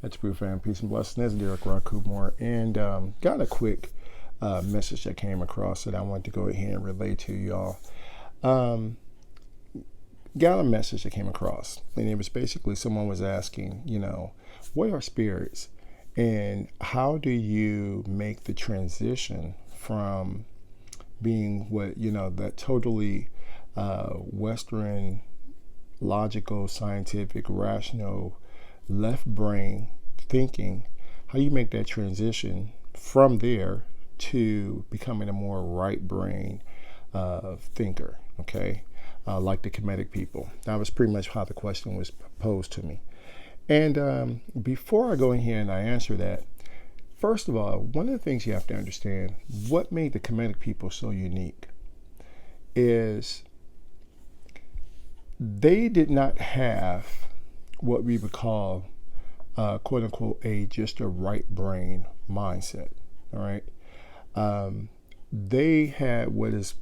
That's Blue Fan, peace and blessings. That's Derric Rau Khu, and got a quick message that came across that I want to go ahead and relay to y'all. Got a message that came across, and it was basically someone was asking, what are spirits, and how do you make the transition from being what that totally Western, logical, scientific, rational, left brain thinking, how you make that transition from there to becoming a more right brain thinker, okay? Like the Kemetic people. That was pretty much how the question was posed to me. And before I go in here and I answer that, first of all, one of the things you have to understand, what made the Kemetic people so unique is they did not have what we would call, quote unquote, just a right brain mindset. All right. They had what is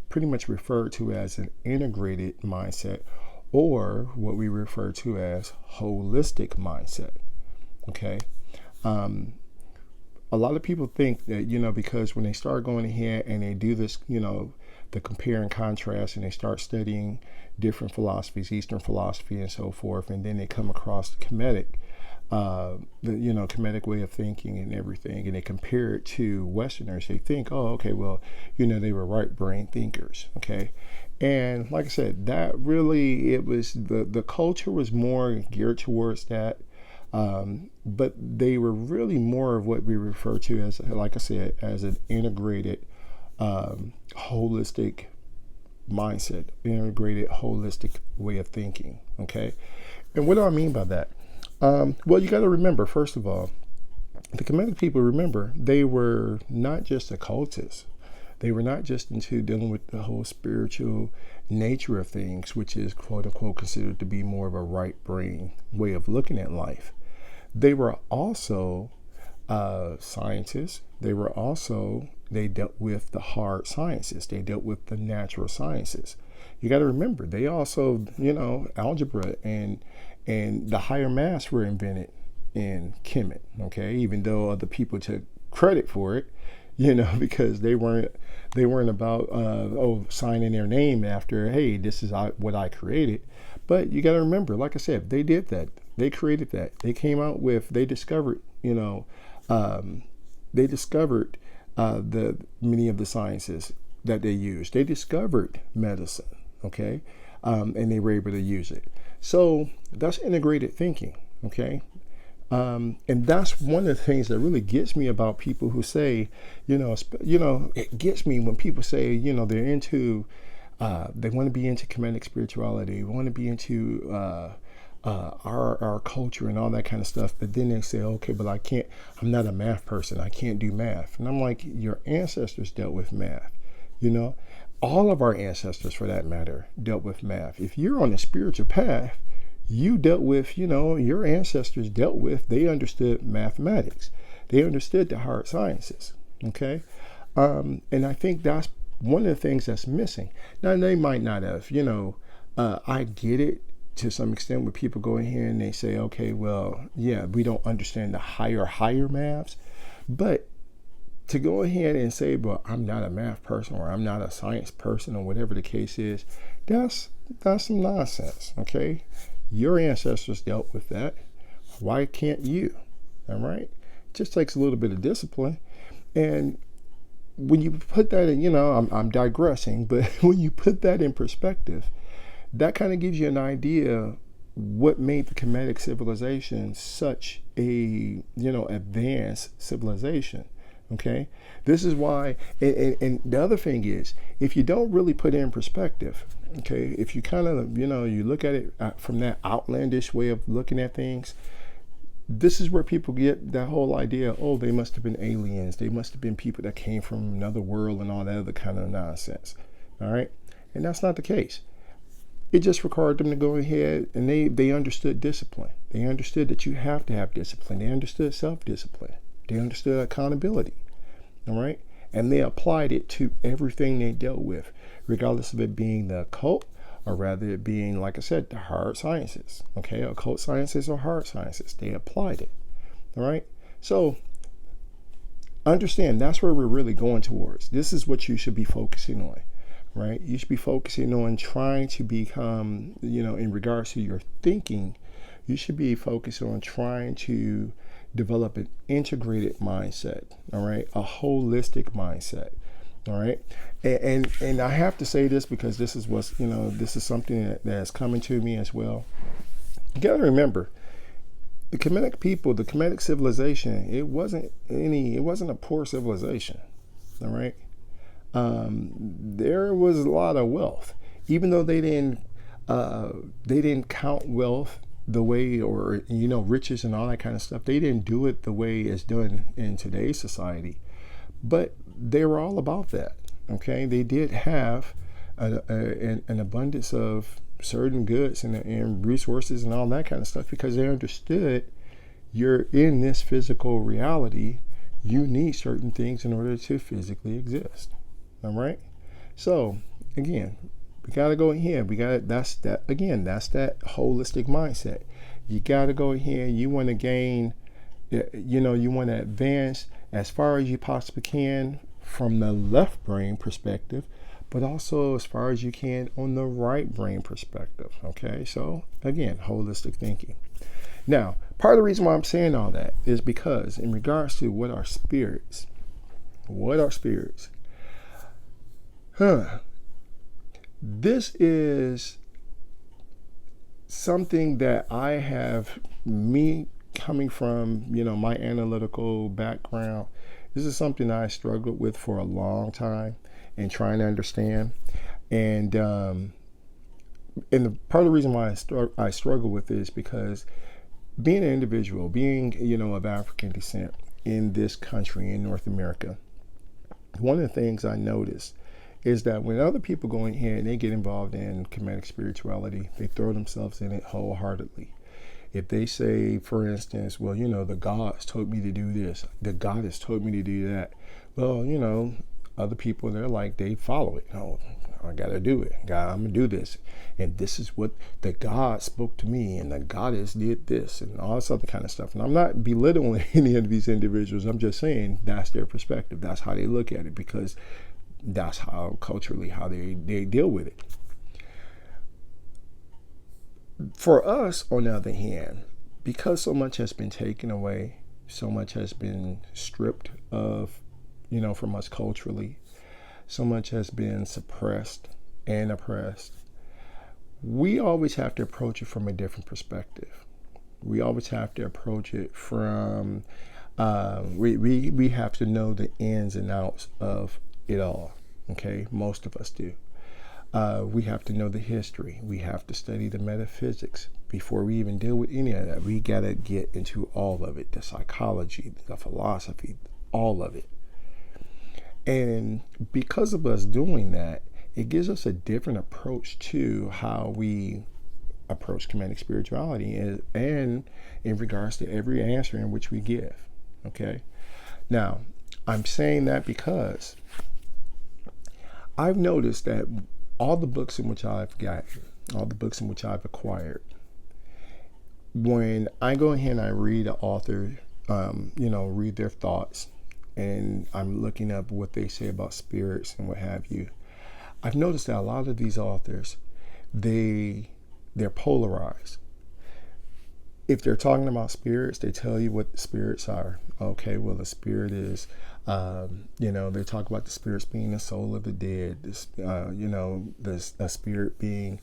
pretty much referred to as an integrated mindset, or what we refer to as holistic mindset. Okay. A lot of people think that, because when they start going ahead and they do this, the compare and contrast, and they start studying different philosophies, Eastern philosophy and so forth, and then they come across the Kemetic, Kemetic way of thinking and everything, and they compare it to Westerners, they think, oh, okay, well, they were right brain thinkers, okay? And like I said, that really, it was, the culture was more geared towards that, but they were really more of what we refer to as, like I said, as an integrated, holistic mindset, integrated, holistic way of thinking, okay? And what do I mean by that? Well, you got to remember, first of all, the Kemetic people, remember, they were not just occultists. They were not just into dealing with the whole spiritual nature of things, which is, quote unquote, considered to be more of a right brain way of looking at life. They were also scientists. They dealt with the hard sciences. They dealt with the natural sciences. You got to remember, they also, algebra and the higher maths were invented in Kemet, okay? Even though other people took credit for it, because they weren't about signing their name after, hey, this is what I created. But you got to remember, like I said, they did that. They created that. They came out with, they discovered, the many of the sciences that they used. They discovered medicine, okay? And they were able to use it. So that's integrated thinking, okay? And that's one of the things that really gets me about people who say, it gets me when people say, they're into, they want to be into Kemetic spirituality, want to be into our culture and all that kind of stuff. But then they say, okay, but I'm not a math person. I can't do math. And I'm like, your ancestors dealt with math, all of our ancestors, for that matter, dealt with math. If you're on a spiritual path, you dealt with, your ancestors dealt with, they understood mathematics. They understood the hard sciences, okay? And I think that's one of the things that's missing. Now, they might not have, I get it to some extent when people go in here and they say, okay, well, yeah, we don't understand the higher maths, but to go ahead and say, well, I'm not a math person, or I'm not a science person, or whatever the case is, that's some nonsense, okay? Your ancestors dealt with that. Why can't you? All right? It just takes a little bit of discipline. And when you put that in, I'm digressing, but when you put that in perspective, that kind of gives you an idea what made the Kemetic civilization such a, advanced civilization. Okay, this is why, and the other thing is, if you don't really put it in perspective, okay, if you kind of, you look at it from that outlandish way of looking at things, this is where people get that whole idea, oh, they must have been aliens, they must have been people that came from another world and all that other kind of nonsense. All right, and that's not the case. It just required them to go ahead, and they understood discipline. They understood that you have to have discipline. They understood self-discipline. They understood accountability, all right? And they applied it to everything they dealt with, regardless of it being the occult, or rather it being, like I said, the hard sciences, okay? Occult sciences or hard sciences, they applied it, All right. So understand that's where we're really going towards. This is what you should be focusing on, right? You should be focusing on trying to become, in regards to your thinking, you should be focused on trying to develop an integrated mindset, all right? A holistic mindset, all right? And I have to say this because this is what's, this is something that's coming to me as well. You got to remember, the Kemetic people, the Kemetic civilization, it wasn't a poor civilization, all right? There was a lot of wealth, even though they didn't count wealth the way, or riches and all that kind of stuff. They didn't do it the way it's done in today's society, but they were all about that. Okay, they did have an abundance of certain goods and resources and all that kind of stuff, because they understood you're in this physical reality. You need certain things in order to physically exist. All right. So again, we got to go in here. That's that holistic mindset. You got to go in here. You want to gain, you want to advance as far as you possibly can from the left brain perspective, but also as far as you can on the right brain perspective. Okay. So again, holistic thinking. Now, part of the reason why I'm saying all that is because in regards to what are spirits, this is something that I have, me coming from, my analytical background, this is something I struggled with for a long time and trying to understand. And the part of the reason why I struggle with it is because being an individual, being, of African descent in this country, in North America, one of the things I noticed is that when other people go in here and they get involved in Kemetic spirituality, they throw themselves in it wholeheartedly. If they say, for instance, well, the gods told me to do this, the goddess told me to do that, well, other people, they're like, they follow it. Oh, I gotta do it. God, I'm gonna do this. And this is what the God spoke to me, and the goddess did this, and all this other kind of stuff. And I'm not belittling any of these individuals. I'm just saying that's their perspective. That's how they look at it, because that's how culturally, how they deal with it. For us, on the other hand, because so much has been taken away, so much has been stripped of, from us culturally, so much has been suppressed and oppressed, we always have to approach it from a different perspective. We always have to approach it from, we have to know the ins and outs of it all. Okay, most of us do. We have to know the history. We have to study the metaphysics before we even deal with any of that. We got to get into all of it, the psychology, the philosophy, all of it. And because of us doing that, it gives us a different approach to how we approach Kemetic spirituality and in regards to every answer in which we give. Okay. Now, I'm saying that because I've noticed that all the books in which I've gotten, all the books in which I've acquired, when I go ahead and I read an author, read their thoughts, and I'm looking up what they say about spirits and what have you, I've noticed that a lot of these authors, they're polarized. If they're talking about spirits, they tell you what the spirits are. Okay, well, the spirit is, they talk about the spirits being the soul of the dead. This, a spirit being,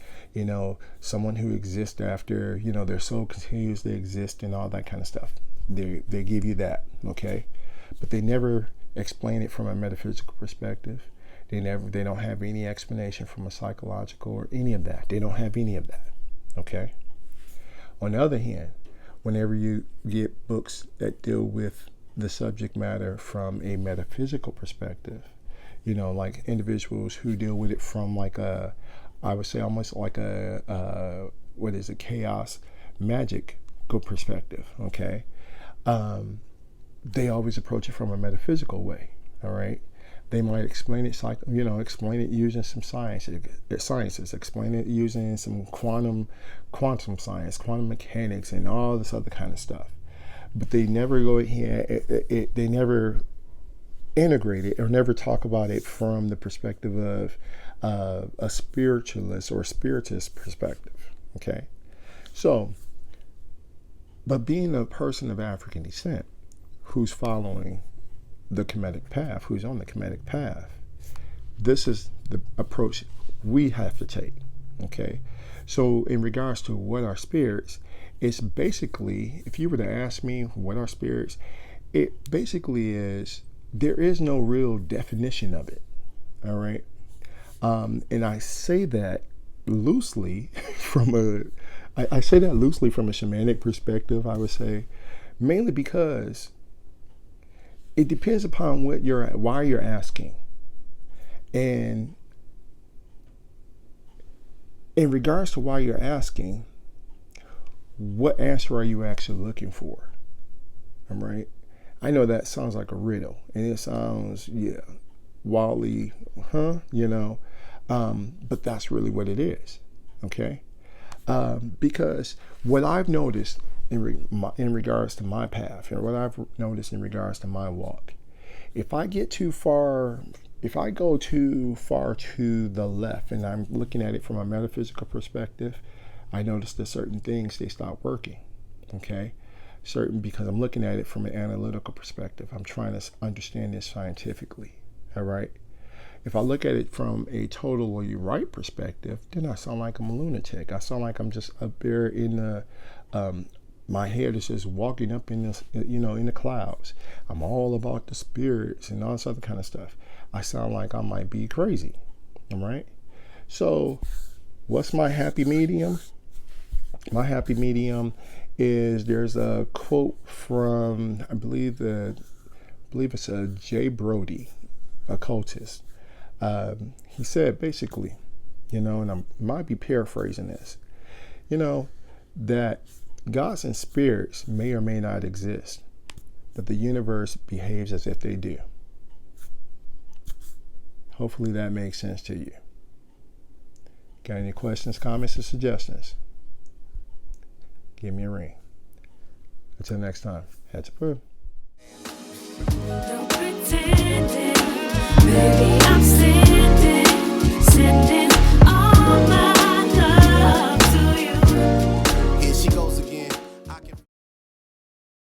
someone who exists after, their soul continues to exist and all that kind of stuff. They give you that, okay? But they never explain it from a metaphysical perspective. They don't have any explanation from a psychological or any of that. They don't have any of that, okay? On the other hand, whenever you get books that deal with the subject matter from a metaphysical perspective, like individuals who deal with it from I would say almost like a chaos magic perspective, okay? They always approach it from a metaphysical way, all right? They might explain it explain it using some sciences, explain it using some quantum science, quantum mechanics, and all this other kind of stuff. but they never go ahead, they never integrate it or never talk about it from the perspective of a spiritualist or spiritist perspective. Okay, so, but being a person of African descent who's following the Kemetic path, who's on the Kemetic path, this is the approach we have to take. Okay, so in regards to what are spirits, it's basically, if you were to ask me what are spirits, it basically is, there is no real definition of it. All right, and I say that loosely I say that loosely from a shamanic perspective, I would say, mainly because it depends upon why you're asking. And in regards to why you're asking, what answer are you actually looking for? All right. I know that sounds like a riddle, and it sounds, wildly, but that's really what it is. Okay. Because what I've noticed in regards to my path, and what I've noticed in regards to my walk, if I go too far to the left, and I'm looking at it from a metaphysical perspective, I notice that certain things, they stop working. Okay, because I'm looking at it from an analytical perspective. I'm trying to understand this scientifically. All right. If I look at it from a totally right perspective, then I sound like I'm a lunatic. I sound like I'm just up there in the, my head is just walking up in this, in the clouds. I'm all about the spirits and all this other kind of stuff. I sound like I might be crazy. All right. So what's my happy medium? My happy medium is, there's a quote from, I believe it's a J. Brody, occultist. He said basically, and I might be paraphrasing this, that gods and spirits may or may not exist, but the universe behaves as if they do. Hopefully that makes sense to you. Got any questions, comments, or suggestions? Give me a ring. Until next time, heads up.